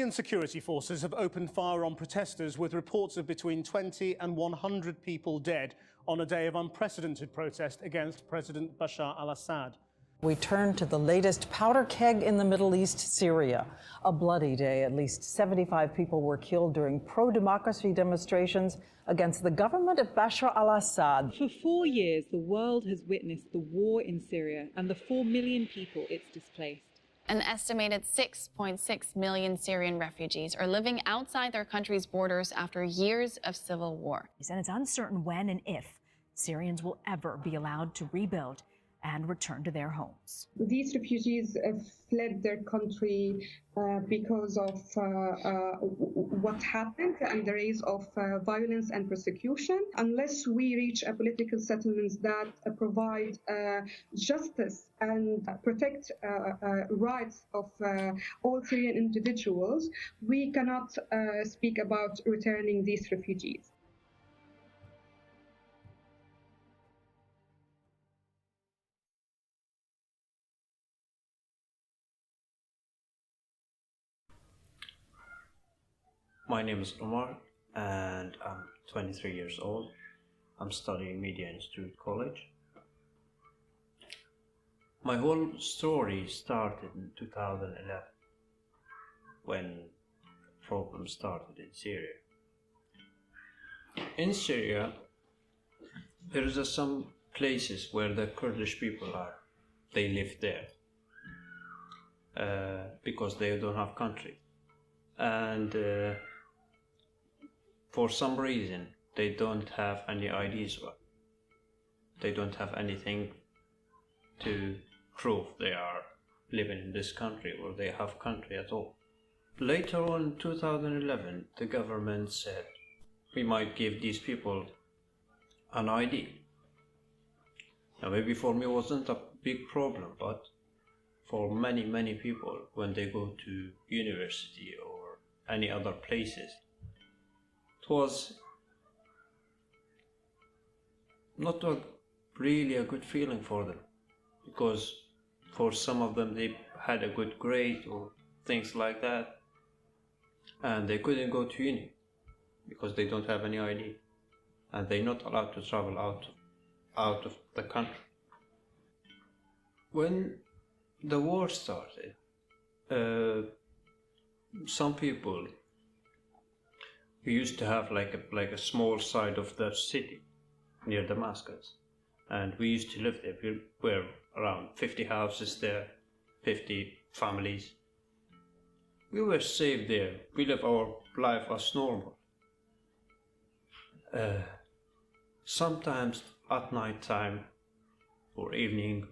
Syrian security forces have opened fire on protesters with reports of between 20 and 100 people dead on a day of unprecedented protest against President Bashar al-Assad. We turn to the latest powder keg in the Middle East, Syria. A bloody day. At least 75 people were killed during pro-democracy demonstrations against the government of Bashar al-Assad. For 4 years, the world has witnessed the war in Syria and the 4 million people it's displaced. An estimated 6.6 million Syrian refugees are living outside their country's borders after years of civil war. And it's uncertain when and if Syrians will ever be allowed to rebuild and return to their homes. These refugees fled their country because of what happened and the rise of violence and persecution. Unless we reach a political settlement that provide justice and protect rights of all Syrian individuals, we cannot speak about returning these refugees. My name is Omer and I'm 23 years old. I'm studying media in Strode college. My whole story started in 2011 when problems started in Syria. In Syria, there is some places where the Kurdish people are. They live there because they don't have country. And for some reason, they don't have any IDs. They don't have anything to prove they are living in this country or they have country at all. Later on in 2011, the government said, we might give these people an ID. Now maybe for me it wasn't a big problem, but for many, many people, when they go to university or any other places, it was not really a good feeling for them, because for some of them they had a good grade or things like that, and they couldn't go to uni because they don't have any ID and they're not allowed to travel out of the country. When the war started, some people, we used to have like a small side of the city near Damascus, and we used to live there. We were around 50 houses there, 50 families. We were safe there. We live our life as normal. Sometimes at night time or evening,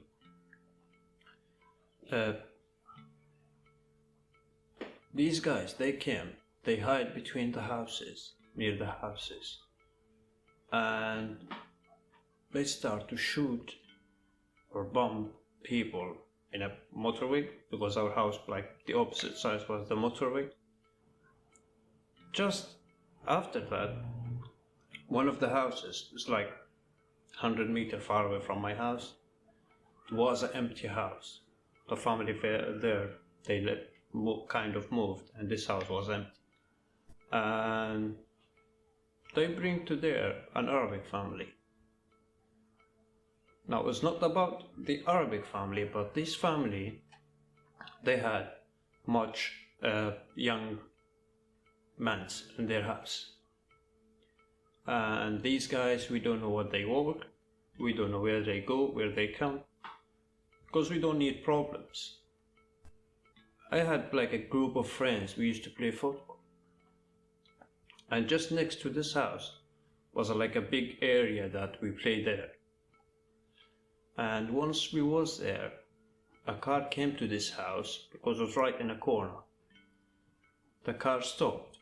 these guys, they came. They hide between the houses, near the houses, and they start to shoot or bomb people in a motorway, because our house, like the opposite side was the motorway. Just after that, one of the houses is like 100 meters far away from my house. It was an empty house. The family there, they kind of moved, and this house was empty. And they bring to there an Arabic family. Now it's not about the Arabic family, but this family, they had much young men in their house. And these guys, we don't know what they work, we don't know where they go, where they come, because we don't need problems. I had like a group of friends, we used to play football. And just next to this house was like a big area that we played there. And once we was there, a car came to this house because it was right in a corner. The car stopped.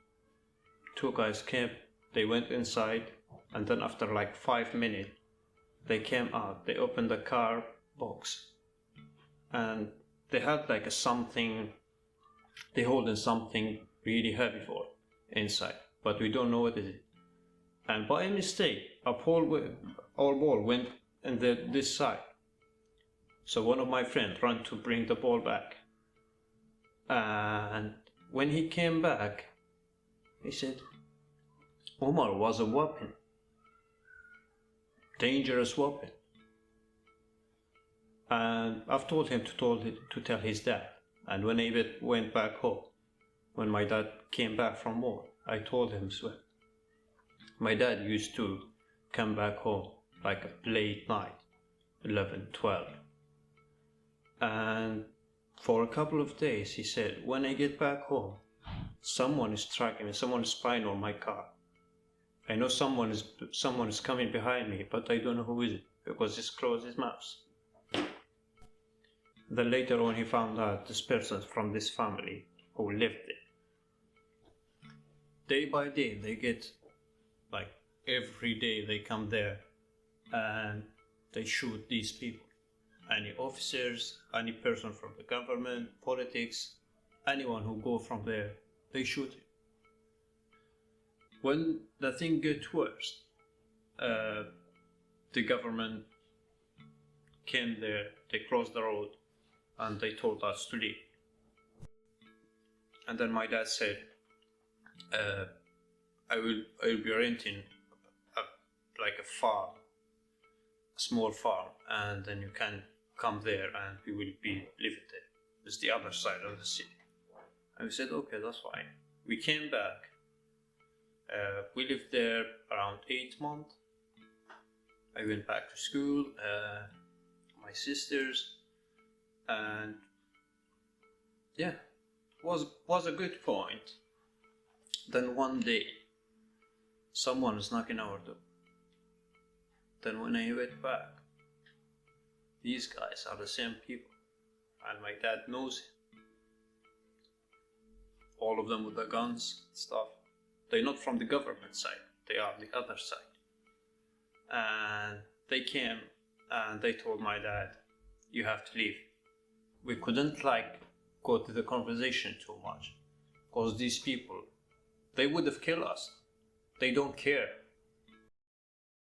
Two guys came, they went inside, and then after like 5 minutes, they came out. They opened the car box, and they had like something, they holding something really heavy for inside, but we don't know what it is. And by mistake, our ball went in this side. So one of my friends ran to bring the ball back, and when he came back, he said, Omer was a weapon. Dangerous weapon. And I've told him to tell his dad. And when he went back home, when my dad came back from war, I told him as well. My dad used to come back home like a late night, 11, 12. And for a couple of days, he said, when I get back home, someone is tracking me, someone is spying on my car. I know someone is coming behind me, but I don't know who is it, because he's closed his mouth. Then later on, he found out this person from this family who lived there. Day by day, they get, like, every day they come there and they shoot these people. Any officers, any person from the government, politics, anyone who go from there, they shoot him. When the thing gets worse, the government came there, they closed the road, and they told us to leave. And then my dad said, I will be renting like a farm, a small farm, and then you can come there and we will be living there. It's the other side of the city. And we said, okay, that's fine. We came back. We lived there around 8 months. I went back to school, my sisters, and yeah, was a good point. Then one day, someone was knocking our door. Then when I went back, these guys are the same people, and my dad knows him. All of them with the guns, stuff. They're not from the government side, they are the other side. And they came and they told my dad, you have to leave. We couldn't like go to the conversation too much, because these people, they would have killed us. They don't care.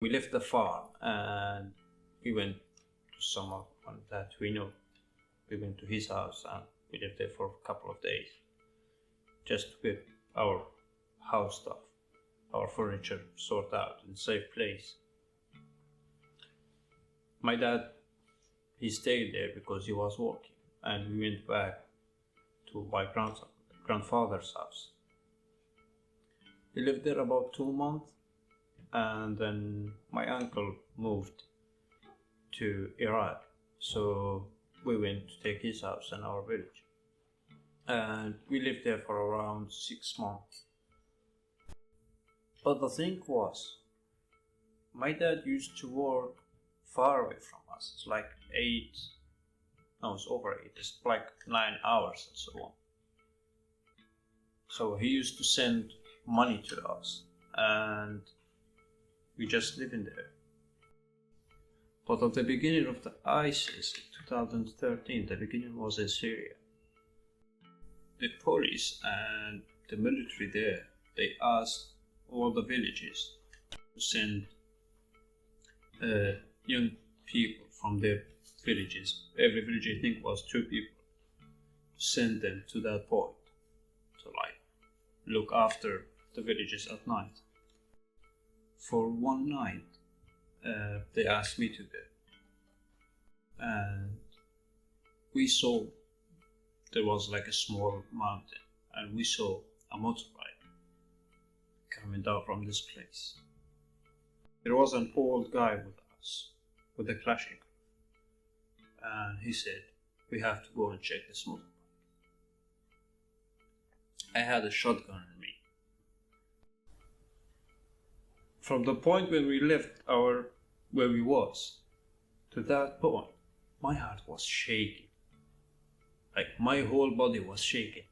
We left the farm and we went to someone that we know. We went to his house and we lived there for a couple of days, just to get our house stuff, our furniture sorted out in a safe place. My dad, he stayed there because he was working, and we went back to my grandfather's house. We lived there about 2 months, and then my uncle moved to Iraq, so we went to take his house in our village. And we lived there for around 6 months. But the thing was, my dad used to work far away from us. It's like it's over 8, it's like 9 hours and so on. So he used to send money to us, and we just live in there. But at the beginning of the ISIS, in 2013, the beginning was in Syria. The police and the military there, they asked all the villages to send young people from their villages. Every village, I think, was 2 people. Send them to that point to like look after the villages at night. For one night, they asked me to go, and we saw there was like a small mountain, and we saw a motorbike coming down from this place. There was an old guy with us, with a Kalashnikov, and he said, we have to go and check this motorbike. I had a shotgun in me. From the point when we left where we was, to that point, my heart was shaking. Like my whole body was shaking.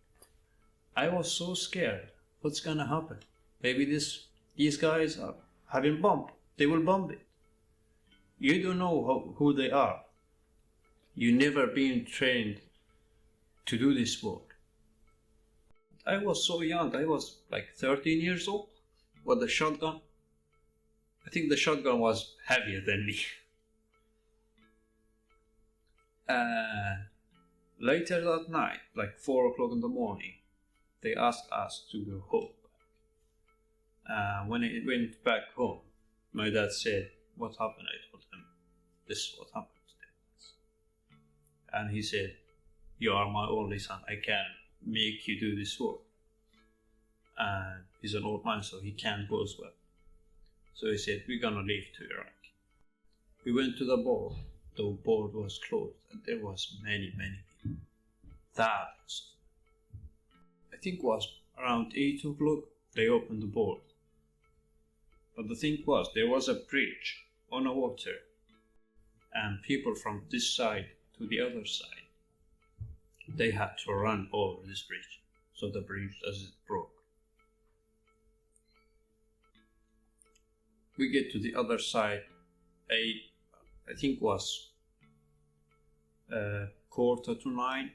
I was so scared. What's gonna happen? Maybe these guys are having bomb. They will bomb it. You don't know who they are. You never been trained to do this work. I was so young. I was like 13 years old with a shotgun. I think the shotgun was heavier than me. Later that night, like 4 o'clock in the morning, they asked us to go home. When I went back home, my dad said, "What happened?" I told him, "This is what happened today." And he said, "You are my only son. I can't make you do this work." And he's an old man, so he can't go as well. So he said, "We're gonna leave to Iraq." We went to the board. The board was closed, and there was many people. Thousands. I think it was around 8 o'clock they opened the board. But the thing was, there was a bridge on the water, and people from this side to the other side, they had to run over this bridge, so the bridge as it broke. We get to the other side, I think it was 8:45,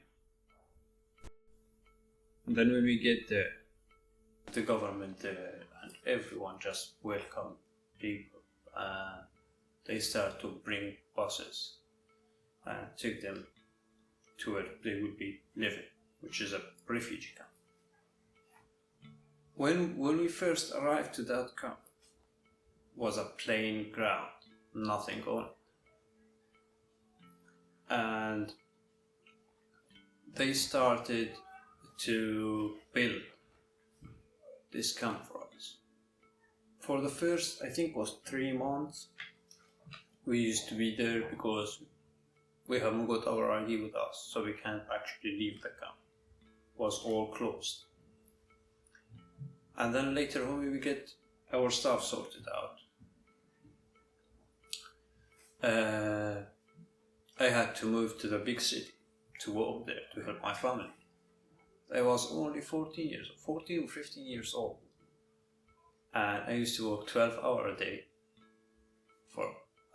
and then when we get there, the government there and everyone just welcome people. They start to bring buses and take them to where they will be living, which is a refugee camp. When we first arrived to that camp, was a plain ground, nothing on it. And they started to build this camp for us. For the first, I think it was 3 months, we used to be there because we haven't got our ID with us, so we can't actually leave the camp. It was all closed. And then later on we get our stuff sorted out. I had to move to the big city to work there to help my family. I was only 14 or 15 years old, and I used to work 12 hours a day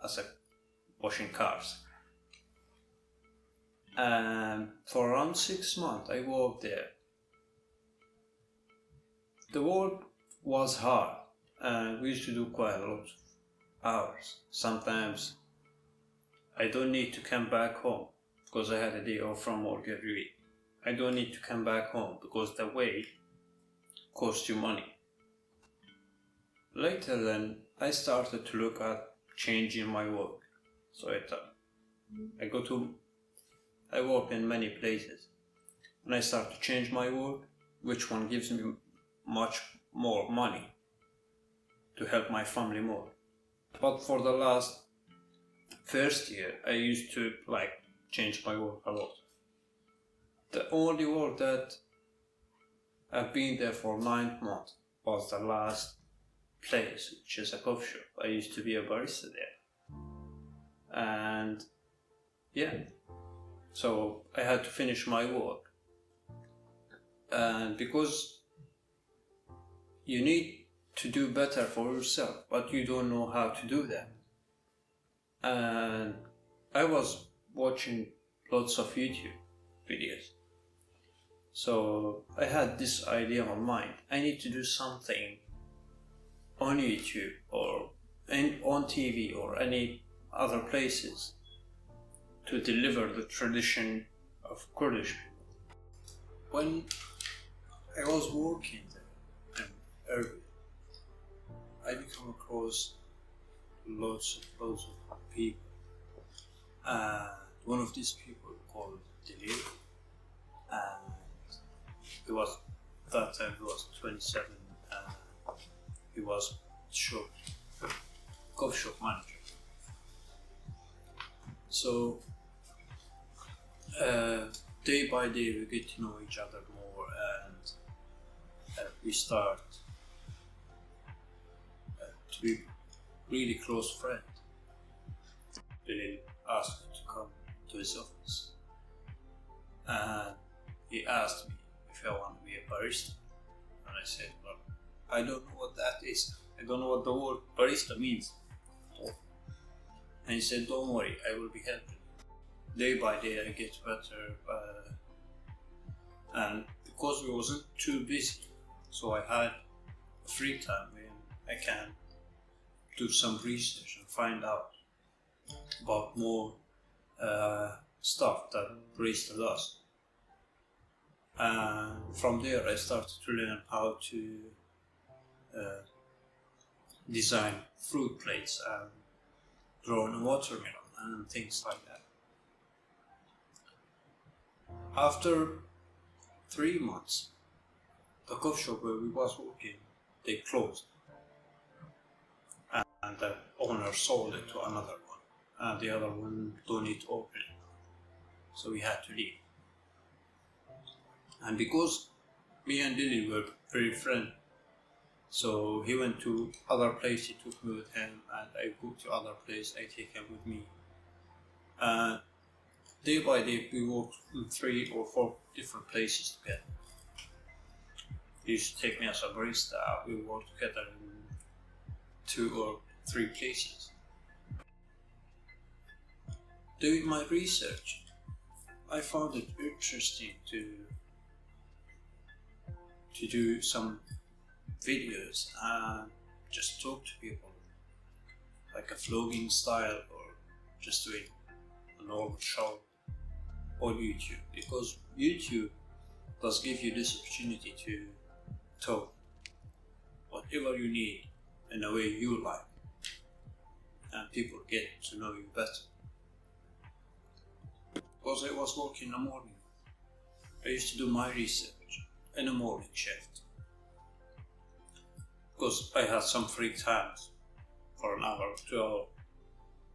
as a washing cars. And for around 6 months I worked there. The work was hard, and we used to do quite a lot of hours. Sometimes I don't need to come back home because I had a day off from work every week. I don't need to come back home because the way costs you money. Later then, I started to look at changing my work. So I thought, I work in many places, and I start to change my work, which one gives me much more money to help my family more. But for the last first year, I used to change my work a lot. The only work that I've been there for 9 months was the last place, which is a coffee shop. I used to be a barista there. And yeah, so I had to finish my work. And because you need to do better for yourself, but you don't know how to do that. And I was watching lots of YouTube videos. So I had this idea on mind. I need to do something on YouTube or on TV or any other places to deliver the tradition of Kurdish people. When I was working there in Erbil, I became across lots of people. One of these people called Delil, and he was, that time he was 27, and he was coffee shop manager. So day by day we get to know each other more, and we start to be really close friends. Delil asked me to come to his office, and he asked me if I want to be a barista, and I said, well, I don't know what that is. I don't know what the word barista means. And he said, don't worry, I will be helping. Day by day I get better, and because we wasn't too busy, so I had free time when I can do some research and find out about more stuff that barista does. And from there I started to learn how to design fruit plates and draw on a watermelon and things like that. After 3 months, the coffee shop where we was working, they closed, and the owner sold it to another one, and the other one don't need to open it, so we had to leave. And because me and Lily were very friendly, so he went to other place, he took me with him, and I go to other place, I take him with me. And day by day we worked in 3 or 4 different places together. He used to take me as a barista, we worked together in 2 or 3 places. Doing my research, I found it interesting to do some videos and just talk to people, like a vlogging style, or just doing a normal show on YouTube, because YouTube does give you this opportunity to talk whatever you need in a way you like, and people get to know you better. Because I was working in the morning, I used to do my research in a morning shift, because I had some free times for an hour or 2 hours,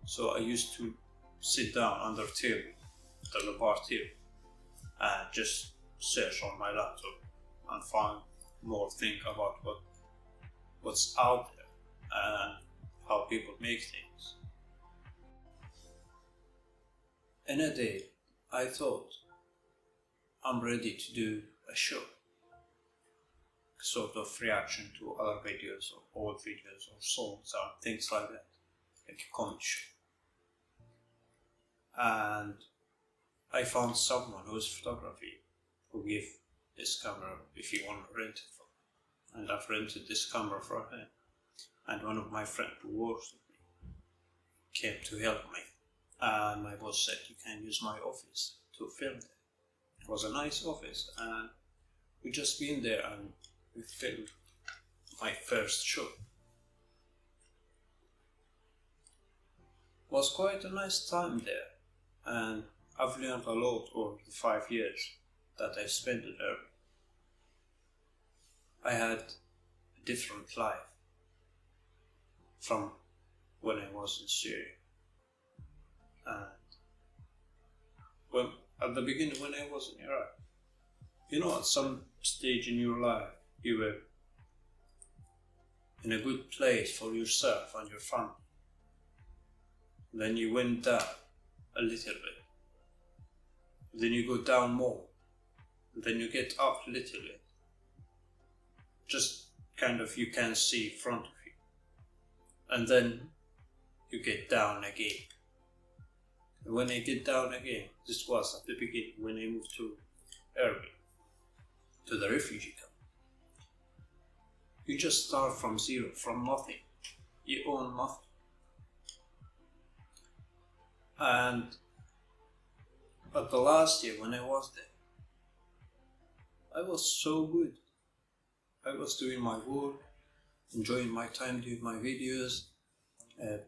so I used to sit down under the bar table, and just search on my laptop and find more things about what's out there and how people make things. In a day, I thought, I'm ready to do a show, sort of reaction to other videos or old videos or songs or things like that, like a comedy show. And I found someone who is photography who gave this camera if he wanted to rent it for me. And I've rented this camera for him. And one of my friends who works with me came to help me. And my boss said, you can use my office to film it. It was a nice office, and we just been there and we filmed my first show. It was quite a nice time there, and I've learned a lot over the 5 years that I've spent there. I had a different life from when I was in Syria. And at the beginning, when I was in Iraq, you know, at some stage in your life, you were in a good place for yourself and your family. Then you went down a little bit. Then you go down more. Then you get up a little bit. Just kind of you can see in front of you. And then you get down again. And when I get down again, this was at the beginning when I moved to Erbil, to the refugee camp. You just start from zero, from nothing. You own nothing. And at the last year when I was there, I was so good. I was doing my work, enjoying my time doing my videos,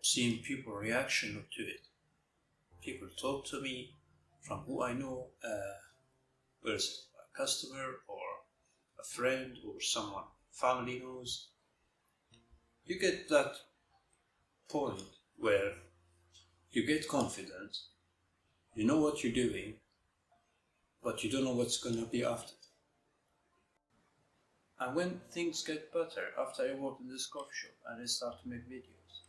seeing people reaction to it. People talk to me from who I know, whether it's a customer or a friend or someone family knows. You get that point where you get confident, you know what you're doing, but you don't know what's going to be after. And when things get better, after I work in this coffee shop and I start to make videos,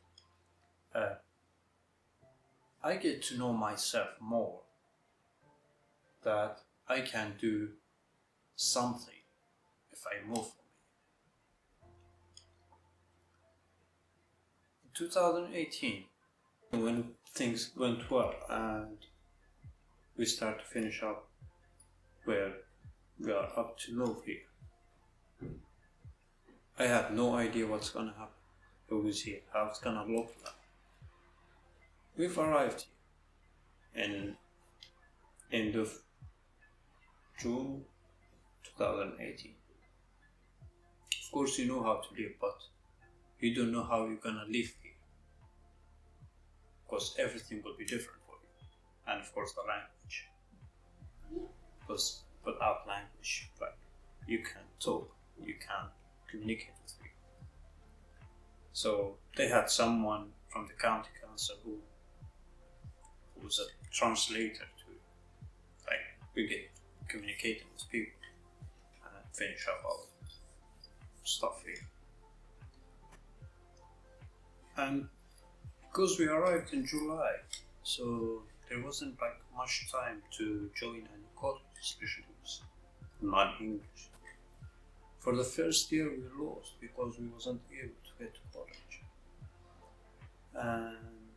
I get to know myself more, that I can do something if I move from here. In 2018, when things went well and we start to finish up where we are up to move here, I have no idea what's gonna happen, who's here, how it's gonna look like. We've arrived here in end of June 2018. Of course, you know how to live, but you don't know how you're gonna live here, because everything will be different for you, and of course the language. Because without language, like, you can't talk, you can't communicate with people. So they had someone from the county council who was a translator to, like, begin communicating with people and finish up all stuff here. And because we arrived in July, so there wasn't like much time to join any college, especially with non-English. For the first year we lost because we wasn't able to get to college. And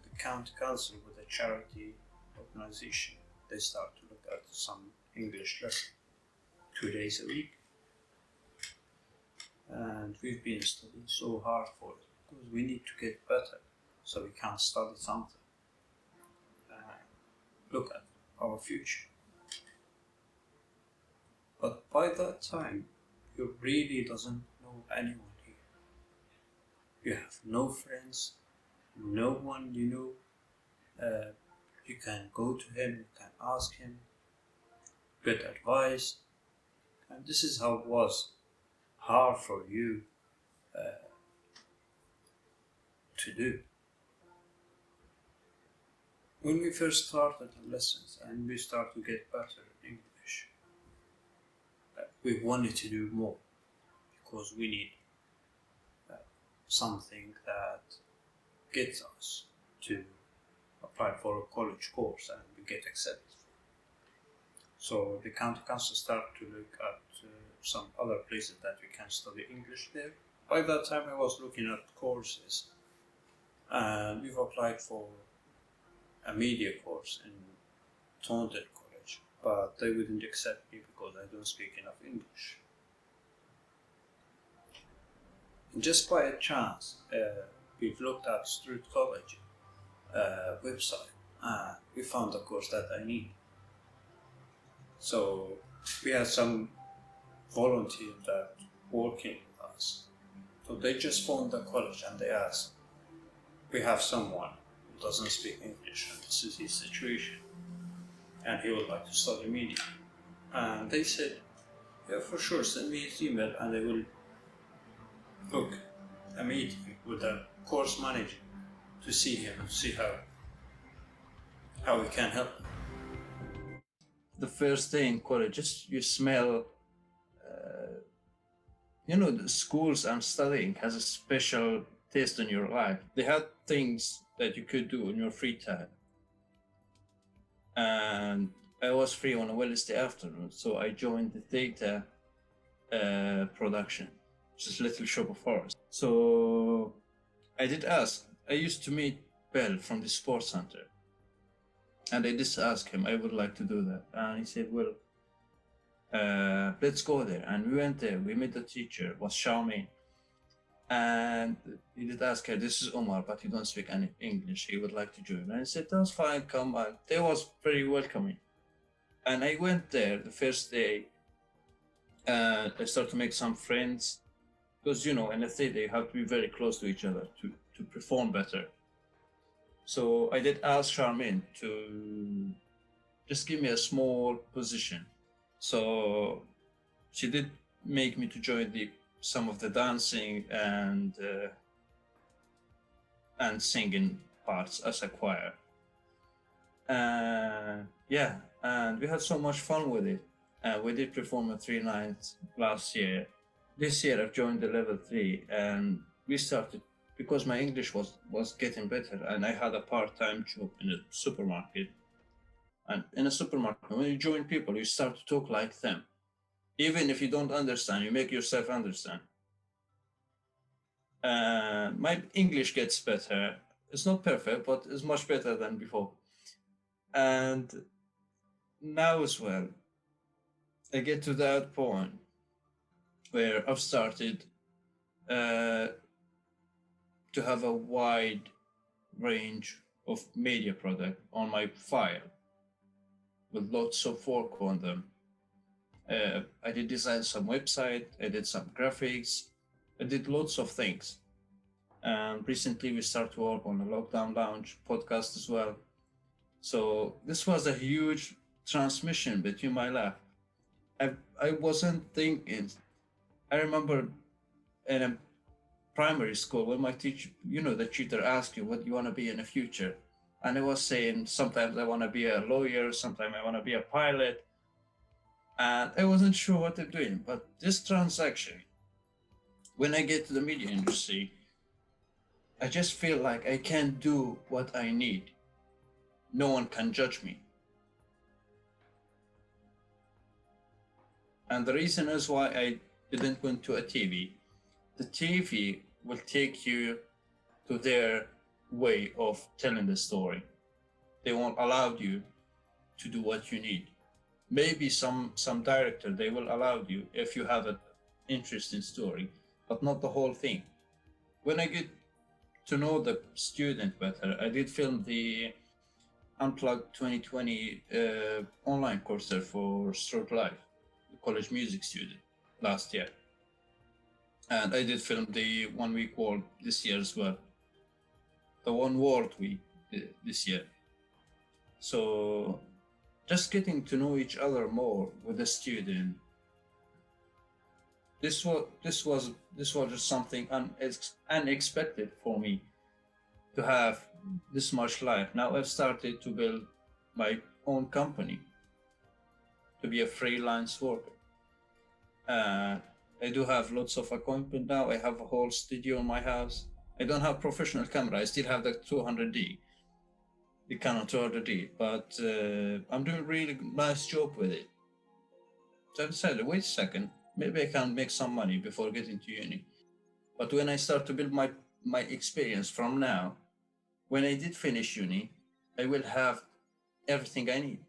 the county council with a charity organization, they start to look at some English lesson 2 days a week. And we've been studying so hard for it because we need to get better, so we can study something. Look at our future. But by that time, you really doesn't know anyone here. You have no friends, no one you know. You can go to him, you can ask him, get advice. And this is how it was hard for you to do. When we first started the lessons and we start to get better in English, we wanted to do more because we need something that gets us to apply for a college course and we get accepted. So the county council started to look at some other places that we can study English there. By that time I was looking at courses and we've applied for a media course in Taunton College, but they wouldn't accept me because I don't speak enough English. And just by a chance, we've looked at Strode College website and we found the course that I need. So we had some volunteers that working with us. So they just phoned the college and they asked, we have someone who doesn't speak English and this is his situation and he would like to study media. And they said, yeah, for sure, send me his email and I will book a meeting with the course manager to see him, to see how we can help him. The first day in college, just you smell, the schools I'm studying has a special taste in your life. They had things that you could do in your free time. And I was free on a Wednesday afternoon, so I joined the data production, which is Little Shop of Horrors. So I did ask, I used to meet Bell from the sports center. And I just asked him, I would like to do that. And he said, well, let's go there. And we went there, we met the teacher, was Xiaoming. And he did ask her, this is Omer, but he don't speak any English, he would like to join. And I said, that's fine, come on. They was very welcoming. And I went there the first day, and I started to make some friends. Because, in a theater, you have to be very close to each other to perform better. So I did ask Charmaine to just give me a small position. So she did make me to join some of the dancing and singing parts as a choir. And we had so much fun with it. We did perform at 3 nights last year. This year I've joined the level 3 and we started, because my English was getting better and I had a part-time job in a supermarket. And in a supermarket, when you join people, you start to talk like them. Even if you don't understand, you make yourself understand. My English gets better. It's not perfect, but it's much better than before. And now as well, I get to that point where I've started to have a wide range of media product on my file with lots of work on them. I did design some website, I did some graphics, I did lots of things. And recently we started to work on the Lockdown Lounge podcast as well. So this was a huge transmission between my life. I wasn't thinking. I remember in a primary school when my teacher, the tutor asked you what you want to be in the future. And I was saying sometimes I want to be a lawyer, sometimes I want to be a pilot. And I wasn't sure what I'm doing. But this transaction, when I get to the media industry, I just feel like I can do what I need. No one can judge me. And the reason is why I didn't went to a TV. The TV will take you to their way of telling the story. They won't allow you to do what you need. Maybe some director, they will allow you if you have an interesting story, but not the whole thing. When I get to know the student better, I did film the Unplugged 2020 online course there for Strode Live, the college music student, last year. And I did film the 1 week world this year as well. The one world week this year. So just getting to know each other more with the student. This was just something unexpected for me to have this much life. Now I've started to build my own company, to be a freelance worker. I do have lots of equipment now. I have a whole studio in my house. I don't have professional camera. I still have the 200D, the Canon 200D, but I'm doing a really nice job with it. So I decided, wait a second, maybe I can make some money before getting to uni. But when I start to build my experience from now, when I did finish uni, I will have everything I need.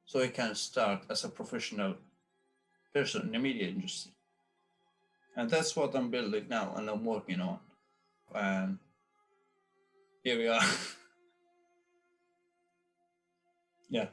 So I can start as a professional person in the media industry. And that's what I'm building now and I'm working on. And here we are. Yeah.